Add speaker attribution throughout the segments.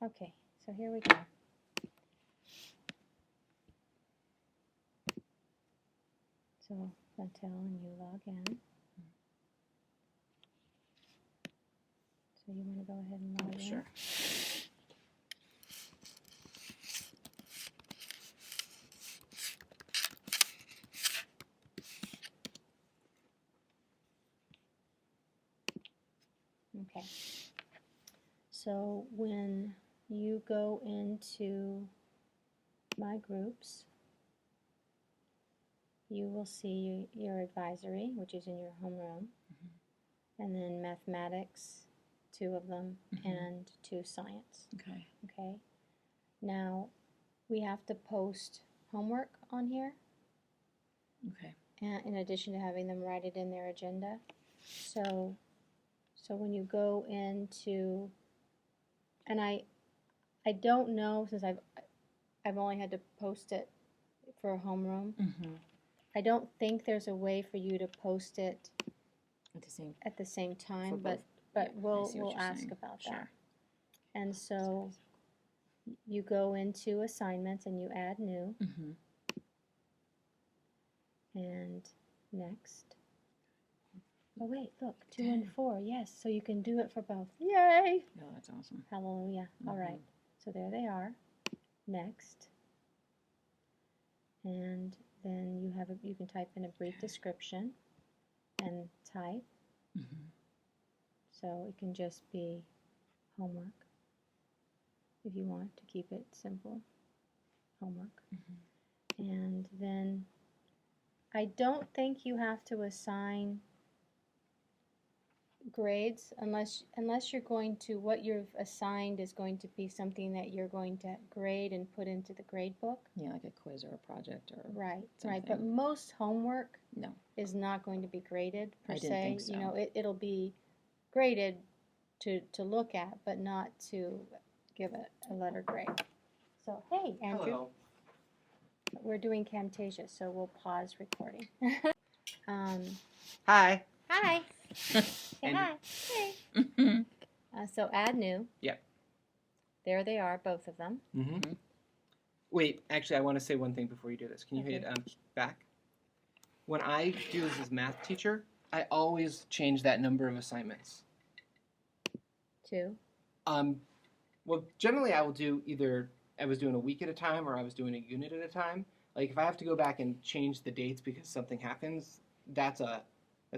Speaker 1: Okay, so here we go. So until and you log in. So you want to go ahead and log in?
Speaker 2: Sure.
Speaker 1: Okay. So when you go into My Groups, you will see your advisory, which is in your homeroom, and then mathematics, 2 of them, and 2 science.
Speaker 2: Okay.
Speaker 1: Okay. Now we have to post homework on here.
Speaker 2: Okay.
Speaker 1: And in addition to having them write it in their agenda. So when you go into, and I don't know, since I've only had to post it for a homeroom. I don't think there's a way for you to post it at the same time, but
Speaker 2: yeah,
Speaker 1: we'll ask about that. And so you go into assignments and you add new. And next. Oh wait, look, 2 and 4, yes, so you can do it for both. Yay!
Speaker 2: Oh, that's awesome.
Speaker 1: Hallelujah. All right, so there they are. Next. And then you can type in a brief description and type. So it can just be homework if you want to keep it simple. Homework. And then I don't think you have to assign grades unless you're going to, what you've assigned is going to be something that you're going to grade and put into the grade book.
Speaker 2: Yeah, like a quiz or a project or
Speaker 1: right.
Speaker 2: something.
Speaker 1: But most homework
Speaker 2: no
Speaker 1: is not going to be graded per se.
Speaker 2: didn't think so.
Speaker 1: You know, it'll be graded to look at, but not to give a letter grade. So hey, Andrew.
Speaker 3: Hello.
Speaker 1: We're doing Camtasia, so we'll pause recording.
Speaker 3: Hi.
Speaker 1: Hi. Say
Speaker 3: Andrew.
Speaker 1: hi. Hey. So add new.
Speaker 3: Yep.
Speaker 1: There they are, both of them.
Speaker 3: Wait, actually, I want to say one thing before you do this. Can you
Speaker 1: Okay.
Speaker 3: hit back? When I do this as math teacher, I always change that number of assignments.
Speaker 1: 2.
Speaker 3: Well, generally I will do either I was doing a week at a time or I was doing a unit at a time. Like if I have to go back and change the dates because something happens, that's a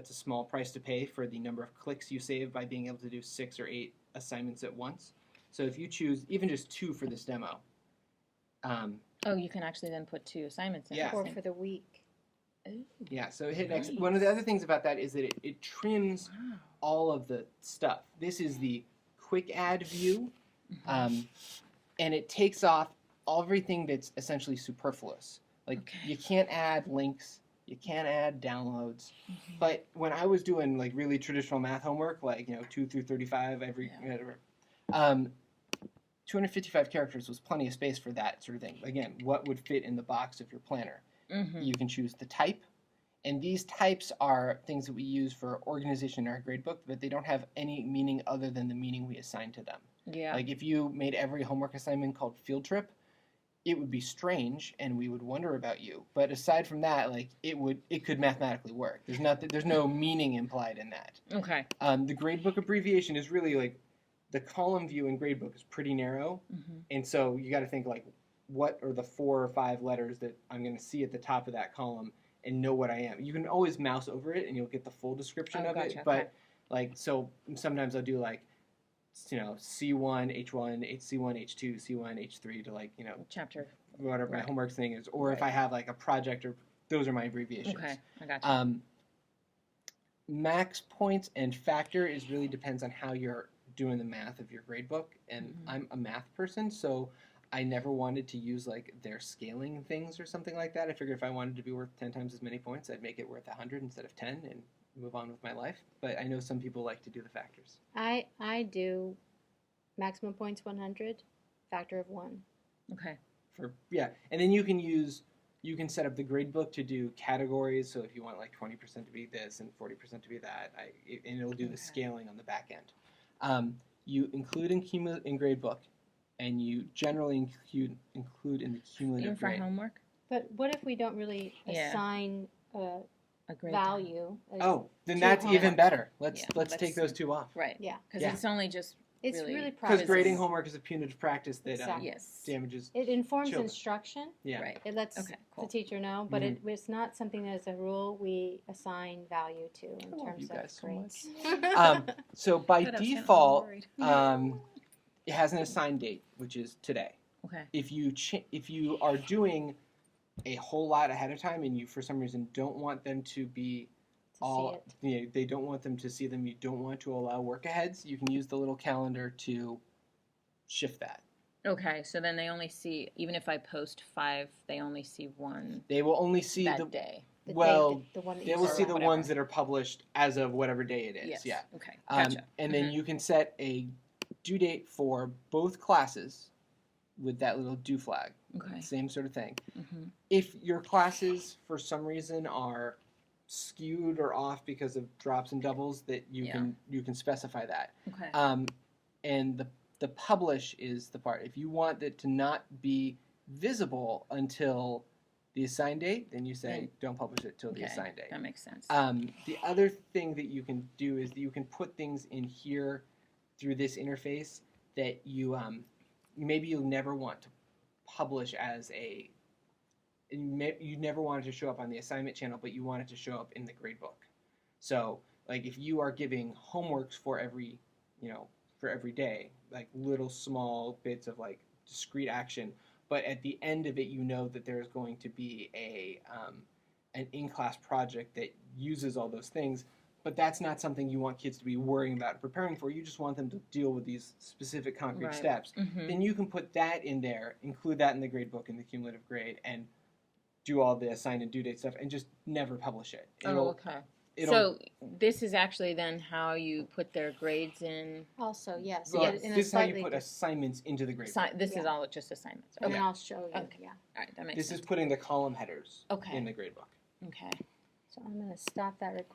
Speaker 3: small price to pay for the number of clicks you save by being able to do 6 or 8 assignments at once. So if you choose even just 2 for this demo.
Speaker 2: Oh, you can actually then put 2 assignments in.
Speaker 3: Yeah.
Speaker 1: Or for the week.
Speaker 2: Ooh.
Speaker 3: Yeah, so hit next.
Speaker 2: Nice.
Speaker 3: One of the other things about that is that it trims all of the stuff. This is the quick add view, and it takes off everything that's essentially superfluous. Like you can't add links, you can't add downloads. But when I was doing like really traditional math homework, like 2 through 35 every, 255 characters was plenty of space for that sort of thing. Again, what would fit in the box of your planner? You can choose the type, and these types are things that we use for organization in our gradebook, but they don't have any meaning other than the meaning we assign to them.
Speaker 2: Yeah.
Speaker 3: Like if you made every homework assignment called field trip, it would be strange and we would wonder about you. But aside from that, like it could mathematically work. There's no meaning implied in that.
Speaker 2: Okay.
Speaker 3: The gradebook abbreviation is really like the column view in gradebook is pretty narrow, and so you got to think like what are the 4 or 5 letters that I'm going to see at the top of that column and know what I am. You can always mouse over it and you'll get the full description of it. But like so sometimes I'll do like C1, H1, HC1, H2, C1, H3 to like
Speaker 2: chapter
Speaker 3: whatever my homework thing is, or if I have like a project or those are my abbreviations.
Speaker 2: Okay, I got you.
Speaker 3: Max points and factor is really depends on how you're doing the math of your gradebook, and I'm a math person, so I never wanted to use like their scaling things or something like that. I figured if I wanted to be worth 10 times as many points, I'd make it worth 100 instead of 10 and move on with my life. But I know some people like to do the factors.
Speaker 1: I do maximum points 100, factor of 1.
Speaker 2: Okay.
Speaker 3: And then you can set up the gradebook to do categories. So if you want like 20% to be this and 40% to be that, and it'll do the scaling on the back end. You include in gradebook, and you generally include in the cumulative
Speaker 2: Even for
Speaker 3: grade.
Speaker 2: homework?
Speaker 1: But what if we don't really
Speaker 2: Yeah.
Speaker 1: assign a
Speaker 2: A grade.
Speaker 1: value?
Speaker 3: Oh, then
Speaker 1: Two
Speaker 3: that's even
Speaker 1: homework.
Speaker 3: better. Let's
Speaker 2: Yeah,
Speaker 3: let's take
Speaker 2: let's-
Speaker 3: those two off.
Speaker 2: Right.
Speaker 1: Yeah.
Speaker 2: Because
Speaker 3: Yeah.
Speaker 2: it's only just
Speaker 1: It's
Speaker 2: really
Speaker 1: really
Speaker 3: Because
Speaker 1: process.
Speaker 3: grading homework is a punitive practice that
Speaker 1: Exactly.
Speaker 2: yes.
Speaker 3: damages.
Speaker 1: It informs
Speaker 3: children.
Speaker 1: instruction.
Speaker 3: Yeah.
Speaker 2: Right.
Speaker 1: It lets
Speaker 2: Okay, cool.
Speaker 1: the teacher know, but
Speaker 3: Mhm.
Speaker 1: it's not something that as a rule we assign value to in
Speaker 3: I love
Speaker 1: terms
Speaker 3: you
Speaker 1: of
Speaker 3: guys so
Speaker 1: grades.
Speaker 3: So by
Speaker 2: Good, I was getting all
Speaker 3: default,
Speaker 2: worried.
Speaker 3: it has an assigned date, which is today.
Speaker 2: Okay.
Speaker 3: If you are doing a whole lot ahead of time and you for some reason don't want them to be
Speaker 1: To
Speaker 3: all
Speaker 1: see it.
Speaker 3: they don't want them to see them, you don't want to allow work aheads, you can use the little calendar to shift that.
Speaker 2: Okay, so then they only see, even if I post 5, they only see one
Speaker 3: They will only see
Speaker 2: that
Speaker 3: the
Speaker 2: day.
Speaker 1: The
Speaker 3: well,
Speaker 1: date, the one that
Speaker 3: they
Speaker 1: you
Speaker 3: will
Speaker 1: saw.
Speaker 3: see the
Speaker 2: whatever.
Speaker 3: ones that are published as of whatever day it is.
Speaker 2: Yes.
Speaker 3: Yeah.
Speaker 2: Okay. Gotcha.
Speaker 3: And then
Speaker 2: Mhm.
Speaker 3: you can set a due date for both classes with that little do flag.
Speaker 2: Okay.
Speaker 3: Same sort of thing.
Speaker 2: Mm-hmm.
Speaker 3: If your classes for some reason are skewed or off because of drops and doubles, that you can specify that.
Speaker 2: Okay.
Speaker 3: And the publish is the part. If you want it to not be visible until the assigned date, then you say don't publish it till the assigned date.
Speaker 2: That makes sense.
Speaker 3: The other thing that you can do is that you can put things in here through this interface that you maybe you'll never want to publish as a you never want it to show up on the assignment channel, but you want it to show up in the gradebook. So like if you are giving homeworks for every day, like little small bits of like discrete action, but at the end of it you know that there's going to be an in-class project that uses all those things, but that's not something you want kids to be worrying about and preparing for. You just want them to deal with these specific concrete
Speaker 2: Right.
Speaker 3: steps.
Speaker 2: Mm-hmm.
Speaker 3: Then you can put that in there, include that in the gradebook in the cumulative grade, and do all the assigned and due date stuff, and just never publish it.
Speaker 2: Okay. So this is actually then how you put their grades in.
Speaker 1: Also, yes.
Speaker 3: well,
Speaker 1: but in a
Speaker 3: this is how you
Speaker 1: slightly
Speaker 3: put
Speaker 1: different-
Speaker 3: assignments into the gradebook.
Speaker 2: This is
Speaker 1: Yeah.
Speaker 2: all just assignments.
Speaker 1: And
Speaker 2: Okay.
Speaker 1: then I'll show you.
Speaker 2: Okay.
Speaker 1: Yeah.
Speaker 2: All right. That makes
Speaker 3: This
Speaker 2: sense.
Speaker 3: is putting the column headers
Speaker 2: Okay.
Speaker 3: in the gradebook.
Speaker 2: Okay.
Speaker 1: So I'm going to stop that recording.